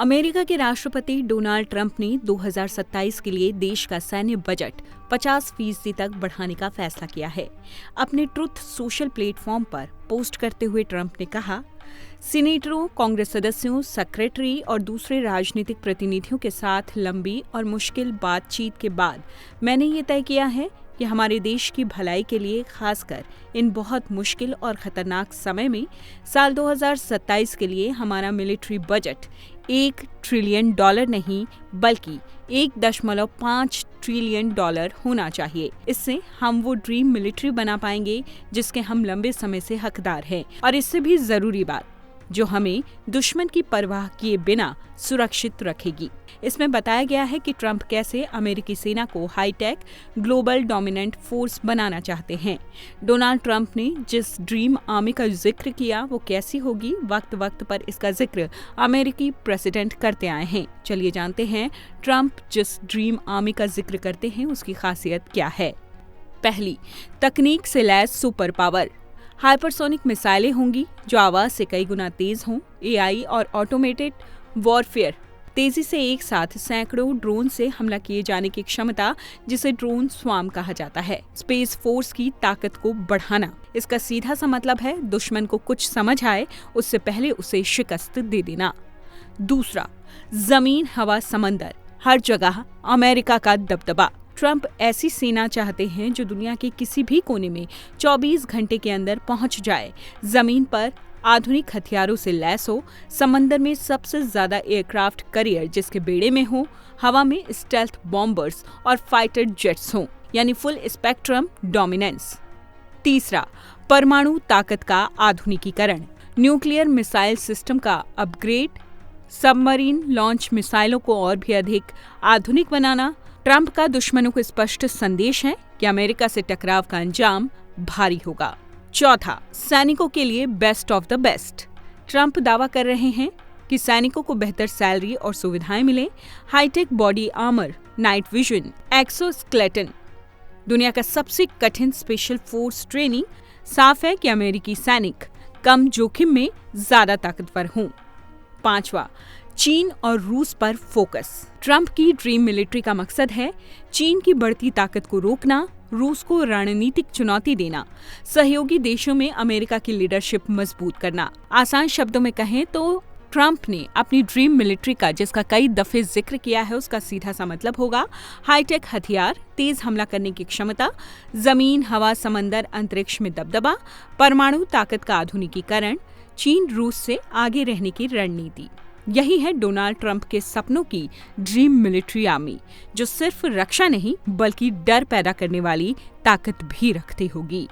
America के राष्ट्रपति Donald Trump ने 2027 के लिए देश का सैन्य बजट 50% तक बढ़ाने का फैसला किया है। अपने ट्रुथ सोशल प्लेटफॉर्म पर पोस्ट करते हुए ट्रंप ने कहा, सीनेटरों, कांग्रेस सदस्यों, सेक्रेटरी और दूसरे राजनीतिक प्रतिनिधियों के साथ लंबी और मुश्किल बातचीत के बाद मैंने ये तय किया है कि हमारे देश की भलाई के लिए, खासकर इन बहुत मुश्किल और खतरनाक समय में, साल 2027 के लिए हमारा मिलिट्री बजट $1 ट्रिलियन नहीं बल्कि $1.5 ट्रिलियन होना चाहिए। इससे हम वो ड्रीम मिलिट्री बना पाएंगे जिसके हम लंबे समय से हकदार हैं, और इससे भी जरूरी बात, जो हमें दुश्मन की परवाह किए बिना सुरक्षित रखेगी। इसमें बताया गया है कि ट्रंप कैसे अमेरिकी सेना को हाईटेक ग्लोबल डोमिनेंट फोर्स बनाना चाहते हैं। डोनाल्ड ट्रंप ने जिस ड्रीम आर्मी का जिक्र किया वो कैसी होगी, वक्त वक्त पर इसका जिक्र अमेरिकी प्रेसिडेंट करते आए हैं। चलिए जानते हैं ट्रंप जिस ड्रीम आर्मी का जिक्र करते हैं उसकी खासियत क्या है। पहली, तकनीक से लैस सुपर पावर। हाइपरसोनिक मिसाइलें होंगी जो आवाज से कई गुना तेज हों। एआई और ऑटोमेटेड वॉरफेयर, तेजी से एक साथ सैकड़ों ड्रोन से हमला किए जाने की क्षमता, जिसे ड्रोन स्वार्म कहा जाता है। स्पेस फोर्स की ताकत को बढ़ाना, इसका सीधा सा मतलब है दुश्मन को कुछ समझ आए उससे पहले उसे शिकस्त दे देना। दूसरा, जमीन, हवा, समंदर, हर जगह अमेरिका का दबदबा। ट्रंप ऐसी सेना चाहते हैं जो दुनिया के किसी भी कोने में 24 घंटे के अंदर पहुंच जाए, जमीन पर आधुनिक हथियारों से लैस हो, समंदर में सबसे ज्यादा एयरक्राफ्ट कैरियर जिसके बेड़े में हो, हवा में स्टेल्थ बॉम्बर्स और फाइटर जेट्स हों, यानी फुल स्पेक्ट्रम डोमिनेंस। तीसरा, परमाणु ताकत का आधुनिकीकरण, न्यूक्लियर मिसाइल सिस्टम का अपग्रेड, सबमरीन लॉन्च मिसाइलों को और भी अधिक आधुनिक बनाना। ट्रंप का दुश्मनों को स्पष्ट संदेश है कि अमेरिका से टकराव का अंजाम भारी होगा। चौथा, सैनिकों के लिए best of the best. Trump दावा कर रहे हैं कि सैनिकों को बेहतर सैलरी और सुविधाएं मिले, hi tech body armour, night vision, exoskeleton, दुनिया का सबसे कठिन स्पेशल फोर्स ट्रेनिंग। साफ है कि अमेरिकी सैनिक कम जोखिम में ज्यादा ताकतवर हों। पांचवा, चीन और रूस पर फोकस। ट्रंप की ड्रीम मिलिट्री का मकसद है चीन की बढ़ती ताकत को रोकना, रूस को रणनीतिक चुनौती देना, सहयोगी देशों में अमेरिका की लीडरशिप मजबूत करना। आसान शब्दों में कहें तो ट्रंप ने अपनी ड्रीम मिलिट्री का, जिसका कई दफे जिक्र किया है, उसका सीधा सा मतलब होगा हाईटेक हथियार, तेज हमला करने की क्षमता, जमीन, हवा, समंदर, अंतरिक्ष में दबदबा, परमाणु ताकत का आधुनिकीकरण, चीन रूस से आगे रहने की रणनीति। यही है डोनाल्ड ट्रंप के सपनों की ड्रीम मिलिट्री आर्मी, जो सिर्फ रक्षा नहीं बल्कि डर पैदा करने वाली ताकत भी रखती होगी।